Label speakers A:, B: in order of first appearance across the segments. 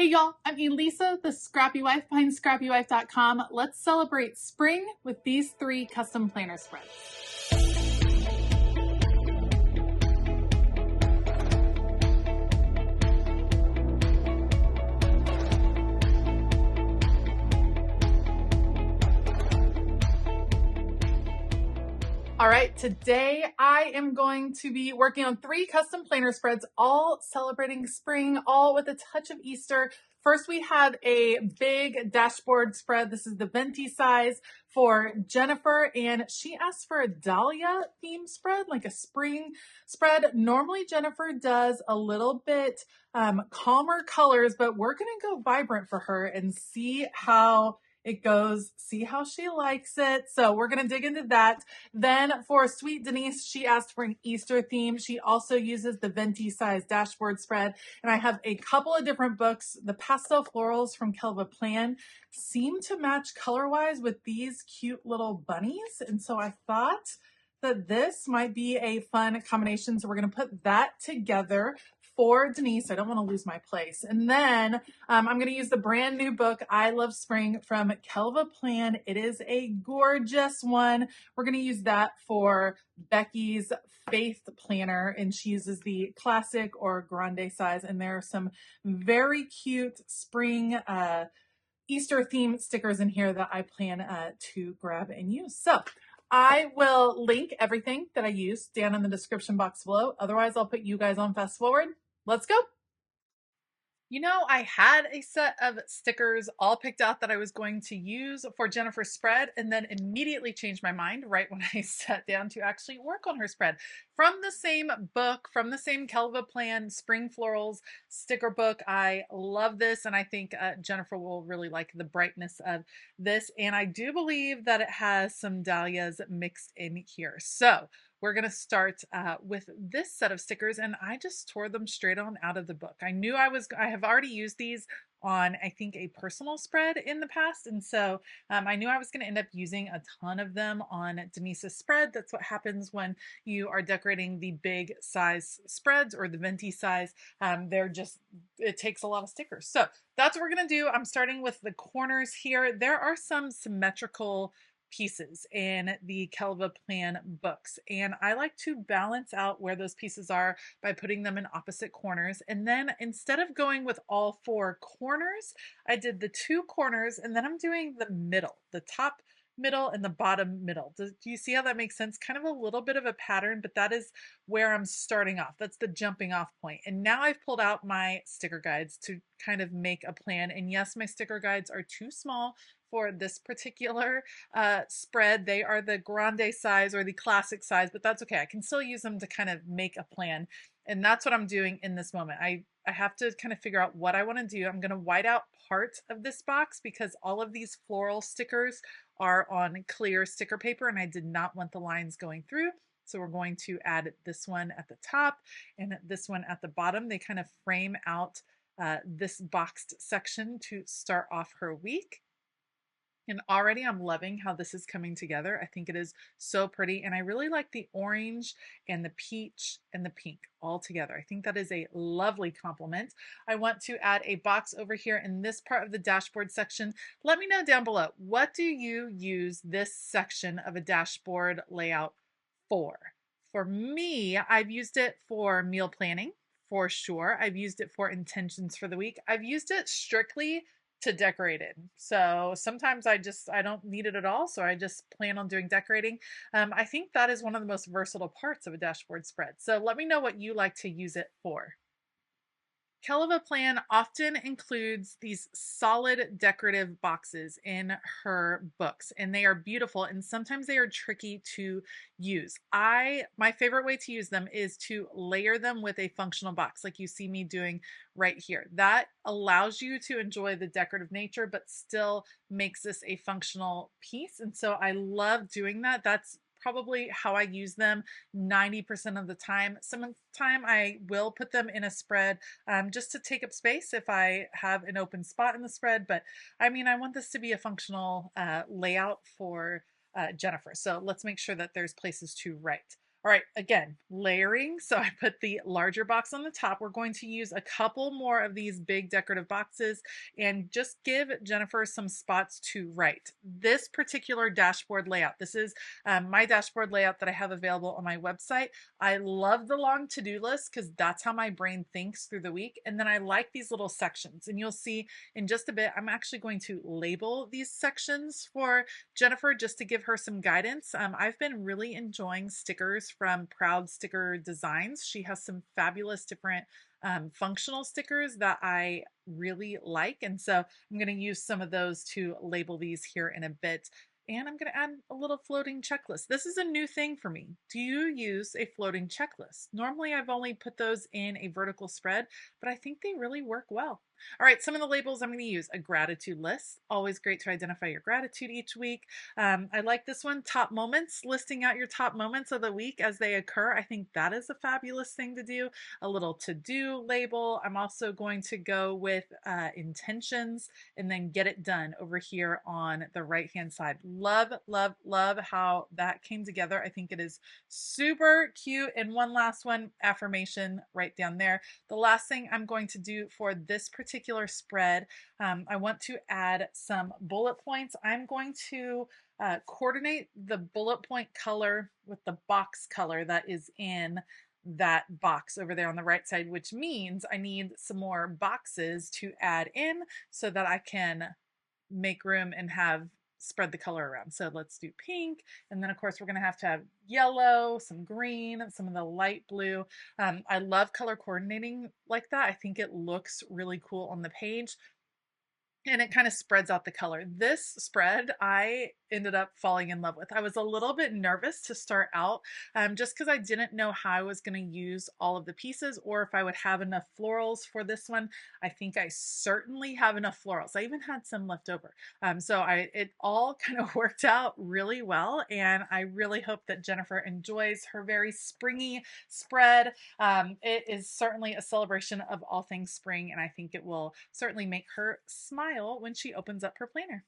A: Hey y'all, I'm Elisa, the Scrappy Wife behind ScrappyWife.com. Let's celebrate spring with these 3 custom planner spreads. All right, today I am going to be working on 3 custom planner spreads, all celebrating spring, all with a touch of Easter. First, we have a big dashboard spread. This is the venti size for Jennifer, and she asked for a dahlia theme spread, like a spring spread. Normally, Jennifer does a little bit calmer colors, but we're gonna go vibrant for her and see how it goes, see how she likes it. So we're gonna dig into that. Then for Sweet Denise, she asked for an Easter theme. She also uses the venti size dashboard spread. And I have a couple of different books. The Pastel Florals from Kelva Plan seem to match color-wise with these cute little bunnies. And so I thought that this might be a fun combination. So we're gonna put that together for Denise. I don't want to lose my place. And then I'm going to use the brand new book, I Love Spring from Kelva Plan. It is a gorgeous one. We're going to use that for Becky's Faith Planner, and she uses the classic or grande size. And there are some very cute spring Easter themed stickers in here that I plan to grab and use. So I will link everything that I use down in the description box below. Otherwise, I'll put you guys on fast forward. Let's go. You know, I had a set of stickers all picked out that I was going to use for Jennifer's spread, and then immediately changed my mind right when I sat down to actually work on her spread. From the same book, from the same Kelva Plan Spring Florals sticker book. I love this, and I think Jennifer will really like the brightness of this. And I do believe that it has some dahlias mixed in here. So we're going to start with this set of stickers, and I just tore them straight on out of the book. I knew I have already used these on, I think, a personal spread in the past. And so I knew I was going to end up using a ton of them on Denise's spread. That's what happens when you are decorating the big size spreads or the venti size. It takes a lot of stickers. So that's what we're going to do. I'm starting with the corners here. There are some symmetrical pieces in the Kelva Plan books, and I like to balance out where those pieces are by putting them in opposite corners. And then instead of going with all 4 corners, I did the 2 corners, and then I'm doing the middle, the top middle and the bottom middle. Do you see how that makes sense? Kind of a little bit of a pattern, but that is where I'm starting off. That's the jumping off point. And now I've pulled out my sticker guides to kind of make a plan. And yes, my sticker guides are too small for this particular spread. They are the grande size or the classic size, but that's okay. I can still use them to kind of make a plan. And that's what I'm doing in this moment. I have to kind of figure out what I want to do. I'm going to white out part of this box because all of these floral stickers are on clear sticker paper, and I did not want the lines going through. So we're going to add this one at the top and this one at the bottom. They kind of frame out this boxed section to start off her week. And already I'm loving how this is coming together. I think it is so pretty. And I really like the orange and the peach and the pink all together. I think that is a lovely complement. I want to add a box over here in this part of the dashboard section. Let me know down below, what do you use this section of a dashboard layout for? For me, I've used it for meal planning for sure. I've used it for intentions for the week. I've used it strictly to decorate it. So sometimes I don't need it at all. So I just plan on doing decorating. I think that is one of the most versatile parts of a dashboard spread. So let me know what you like to use it for. Kelva Plan often includes these solid decorative boxes in her books, and they are beautiful, and sometimes they are tricky to use. My favorite way to use them is to layer them with a functional box like you see me doing right here. That allows you to enjoy the decorative nature but still makes this a functional piece, and so I love doing that. That's probably how I use them 90% of the time. Some of the time I will put them in a spread just to take up space if I have an open spot in the spread. But I mean, I want this to be a functional layout for Jennifer. So let's make sure that there's places to write. All right, again, layering. So I put the larger box on the top. We're going to use a couple more of these big decorative boxes and just give Jennifer some spots to write. This particular dashboard layout, this is my dashboard layout that I have available on my website. I love the long to-do list because that's how my brain thinks through the week. And then I like these little sections. And you'll see in just a bit, I'm actually going to label these sections for Jennifer just to give her some guidance. I've been really enjoying stickers from Proud Sticker Designs. She has some fabulous different functional stickers that I really like. And so I'm going to use some of those to label these here in a bit. And I'm going to add a little floating checklist. This is a new thing for me. Do you use a floating checklist? Normally I've only put those in a vertical spread, but I think they really work well. All right, some of the labels I'm going to use. A gratitude list. Always great to identify your gratitude each week. I like this one, top moments, listing out your top moments of the week as they occur. I think that is a fabulous thing to do. A little to-do label. I'm also going to go with intentions and then get it done over here on the right-hand side. Love, love, love how that came together. I think it is super cute. And one last one, affirmation right down there. The last thing I'm going to do for this particular spread, I want to add some bullet points. I'm going to coordinate the bullet point color with the box color that is in that box over there on the right side, which means I need some more boxes to add in so that I can make room and have spread the color around. So let's do pink. And then of course we're going to have yellow, some green, some of the light blue. I love color coordinating like that. I think it looks really cool on the page. And it kind of spreads out the color. This spread I ended up falling in love with. I was a little bit nervous to start out just because I didn't know how I was going to use all of the pieces or if I would have enough florals for this one. I think I certainly have enough florals. I even had some left over. So it all kind of worked out really well. And I really hope that Jennifer enjoys her very springy spread. It is certainly a celebration of all things spring, and I think it will certainly make her smile when she opens up her planner.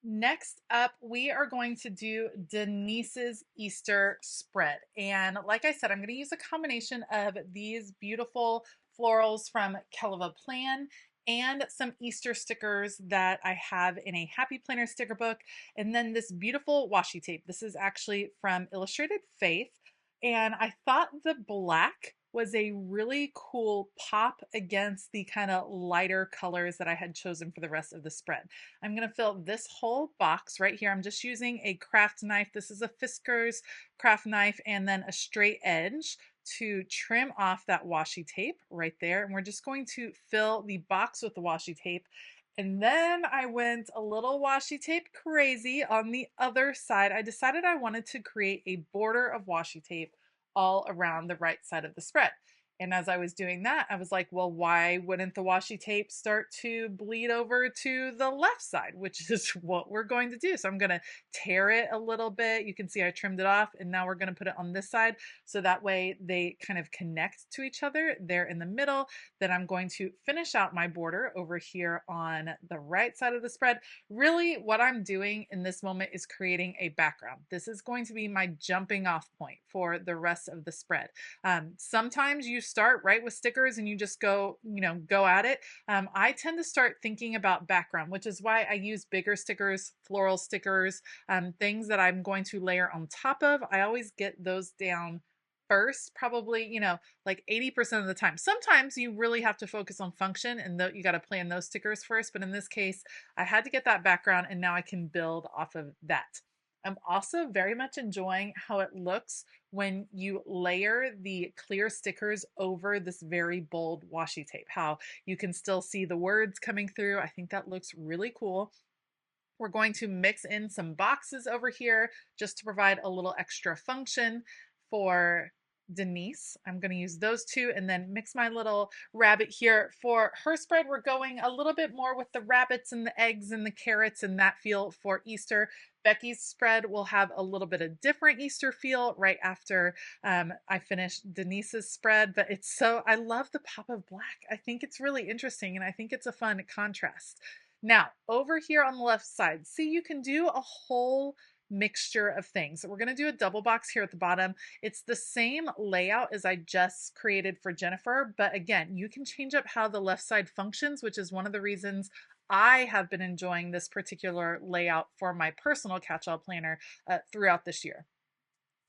A: Next up, we are going to do Denise's Easter spread. And like I said, I'm going to use a combination of these beautiful florals from Kelva Plan and some Easter stickers that I have in a Happy Planner sticker book. And then this beautiful washi tape. This is actually from Illustrated Faith. And I thought the black was a really cool pop against the kind of lighter colors that I had chosen for the rest of the spread. I'm going to fill this whole box right here. I'm just using a craft knife. This is a Fisker's craft knife and then a straight edge to trim off that washi tape right there. And we're just going to fill the box with the washi tape. And then I went a little washi tape crazy on the other side. I decided I wanted to create a border of washi tape all around the right side of the spread. And as I was doing that, I was like, well, why wouldn't the washi tape start to bleed over to the left side, which is what we're going to do. So I'm going to tear it a little bit. You can see I trimmed it off, and now we're going to put it on this side. So that way they kind of connect to each other there in the middle. Then I'm going to finish out my border over here on the right side of the spread. Really what I'm doing in this moment is creating a background. This is going to be my jumping off point for the rest of the spread. Sometimes you start right with stickers and you just go at it. I tend to start thinking about background, which is why I use bigger stickers, floral stickers, things that I'm going to layer on top of. I always get those down first, probably, like 80% of the time. Sometimes you really have to focus on function and you got to plan those stickers first. But in this case, I had to get that background and now I can build off of that. I'm also very much enjoying how it looks when you layer the clear stickers over this very bold washi tape, how you can still see the words coming through. I think that looks really cool. We're going to mix in some boxes over here just to provide a little extra function for Denise. I'm going to use those two and then mix my little rabbit here. For her spread, we're going a little bit more with the rabbits and the eggs and the carrots and that feel for Easter. Becky's spread will have a little bit of different Easter feel right after I finish Denise's spread, but I love the pop of black. I think it's really interesting and I think it's a fun contrast. Now, over here on the left side, see, you can do a whole mixture of things. So we're going to do a double box here at the bottom. It's the same layout as I just created for Jennifer, but again, you can change up how the left side functions, which is one of the reasons I have been enjoying this particular layout for my personal catch-all planner throughout this year.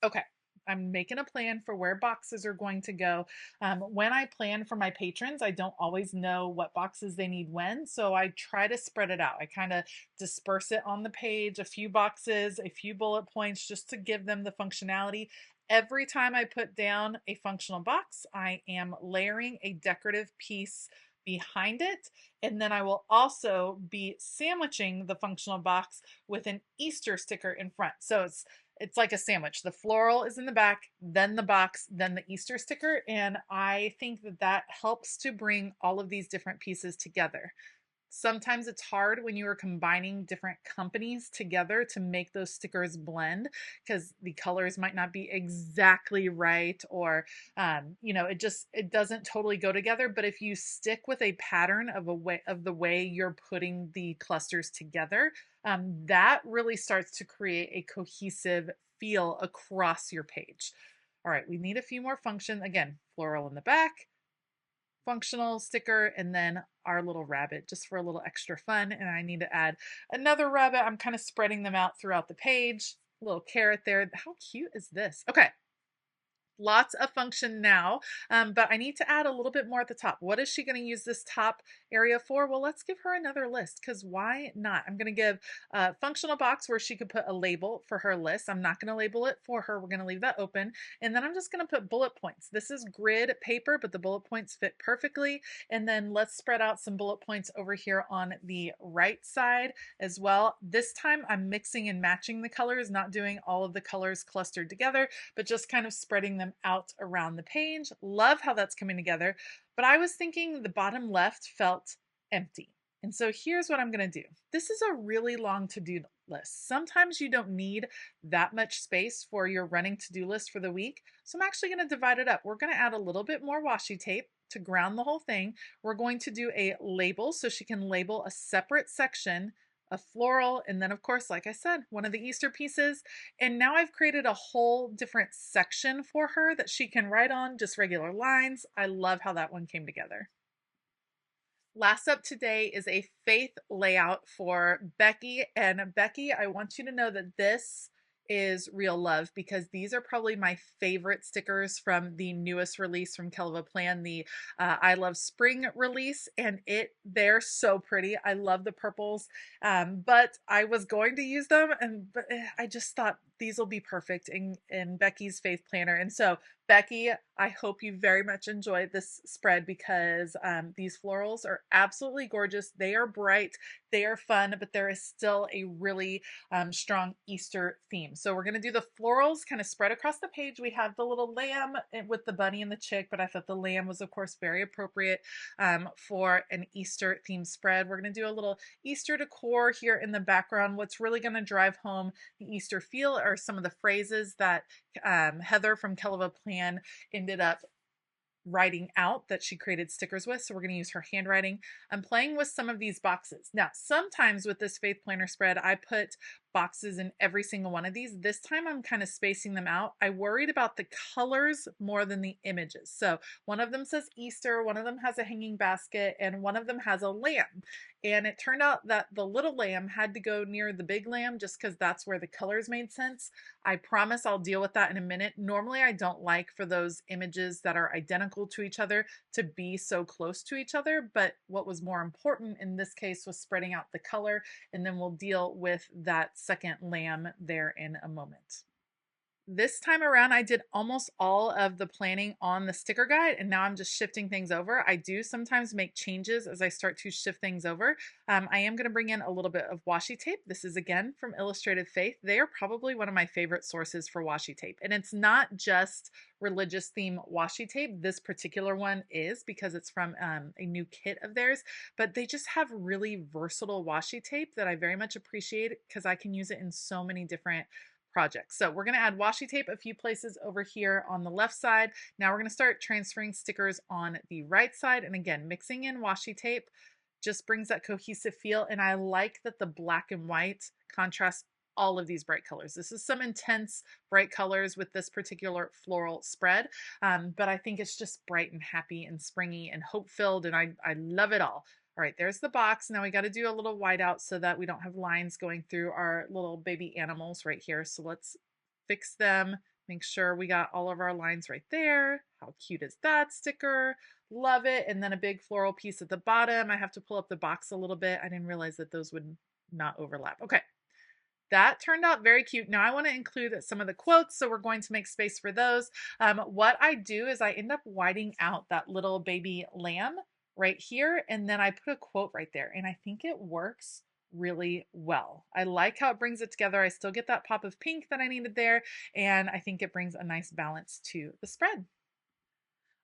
A: Okay, I'm making a plan for where boxes are going to go. When I plan for my patrons, I don't always know what boxes they need when, so I try to spread it out. I kind of disperse it on the page, a few boxes, a few bullet points, just to give them the functionality. Every time I put down a functional box, I am layering a decorative piece behind it, and then I will also be sandwiching the functional box with an Easter sticker in front. So it's like a sandwich. The floral is in the back, then the box, then the Easter sticker. And I think that that helps to bring all of these different pieces together. Sometimes it's hard when you are combining different companies together to make those stickers blend because the colors might not be exactly right, or it doesn't totally go together. But if you stick with a pattern of the way you're putting the clusters together, that really starts to create a cohesive feel across your page. All right, we need a few more functions. Again, floral in the back, functional sticker, and then our little rabbit just for a little extra fun. And I need to add another rabbit. I'm kind of spreading them out throughout the page. A little carrot there. How cute is this? Okay. Lots of function now, but I need to add a little bit more at the top. What is she going to use this top area for? Well, let's give her another list, because why not? I'm going to give a functional box where she could put a label for her list. I'm not going to label it for her. We're going to leave that open. And then I'm just going to put bullet points. This is grid paper, but the bullet points fit perfectly. And then let's spread out some bullet points over here on the right side as well. This time I'm mixing and matching the colors, not doing all of the colors clustered together, but just kind of spreading them out around the page. Love how that's coming together. But I was thinking the bottom left felt empty. And so here's what I'm going to do. This is a really long to-do list. Sometimes you don't need that much space for your running to-do list for the week. So I'm actually going to divide it up. We're going to add a little bit more washi tape to ground the whole thing. We're going to do a label so she can label a separate section, a floral, and then of course, like I said, one of the Easter pieces. And now I've created a whole different section for her that she can write on, just regular lines. I love how that one came together. Last up today is a faith layout for Becky. And Becky, I want you to know that this is real love, because these are probably my favorite stickers from the newest release from Kelva Plan, the I Love Spring release, and they're so pretty. I love the purples, but I was going to use them, but I just thought these will be perfect in Becky's faith planner. And so Becky, I hope you very much enjoyed this spread, because these florals are absolutely gorgeous. They are bright, they are fun, but there is still a really strong Easter theme. So we're going to do the florals kind of spread across the page. We have the little lamb with the bunny and the chick, but I thought the lamb was of course very appropriate for an Easter themed spread. We're going to do a little Easter decor here in the background. What's really going to drive home the Easter feel are some of the phrases that Heather from Kelva Plan ended up writing out that she created stickers with. So we're going to use her handwriting. I'm playing with some of these boxes. Now, sometimes with this faith planner spread, I put boxes in every single one of these. This time I'm kind of spacing them out. I worried about the colors more than the images. So one of them says Easter, one of them has a hanging basket, and one of them has a lamb. And it turned out that the little lamb had to go near the big lamb just because that's where the colors made sense. I promise I'll deal with that in a minute. Normally I don't like for those images that are identical to each other to be so close to each other, but what was more important in this case was spreading out the color, and then we'll deal with that second lamb there in a moment. This time around, I did almost all of the planning on the sticker guide, and now I'm just shifting things over. I do sometimes make changes as I start to shift things over. I am going to bring in a little bit of washi tape. This is again from Illustrated Faith. They are probably one of my favorite sources for washi tape, and it's not just religious theme washi tape. This particular one is because it's from a new kit of theirs, but they just have really versatile washi tape that I very much appreciate because I can use it in so many different projects. So we're going to add washi tape a few places over here on the left side. Now we're going to start transferring stickers on the right side. And again, mixing in washi tape just brings that cohesive feel. And I like that the black and white contrast all of these bright colors. This is some intense bright colors with this particular floral spread, but I think it's just bright and happy and springy and hope-filled, and I love it all. All right, there's the box. Now we got to do a little whiteout so that we don't have lines going through our little baby animals right here. So let's fix them. Make sure we got all of our lines right there. How cute is that sticker? Love it. And then a big floral piece at the bottom. I have to pull up the box a little bit. I didn't realize that those would not overlap. Okay. That turned out very cute. Now I want to include some of the quotes, so we're going to make space for those. What I do is I end up whiting out that little baby lamb right here, and then I put a quote right there, and I think it works really well. I like how it brings it together. I still get that pop of pink that I needed there, and I think it brings a nice balance to the spread.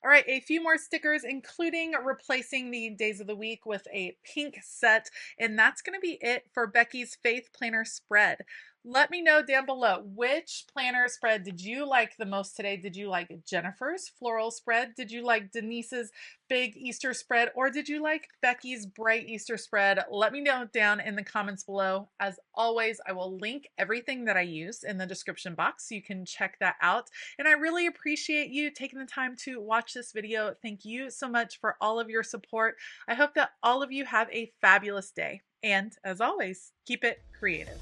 A: All right, a few more stickers, including replacing the days of the week with a pink set. And that's going to be it for Becky's Faith Planner spread. Let me know down below, which planner spread did you like the most today? Did you like Jennifer's floral spread? Did you like Denise's big Easter spread? Or did you like Becky's bright Easter spread? Let me know down in the comments below. As always, I will link everything that I used in the description box so you can check that out. And I really appreciate you taking the time to watch this video. Thank you so much for all of your support. I hope that all of you have a fabulous day. And as always, keep it creative.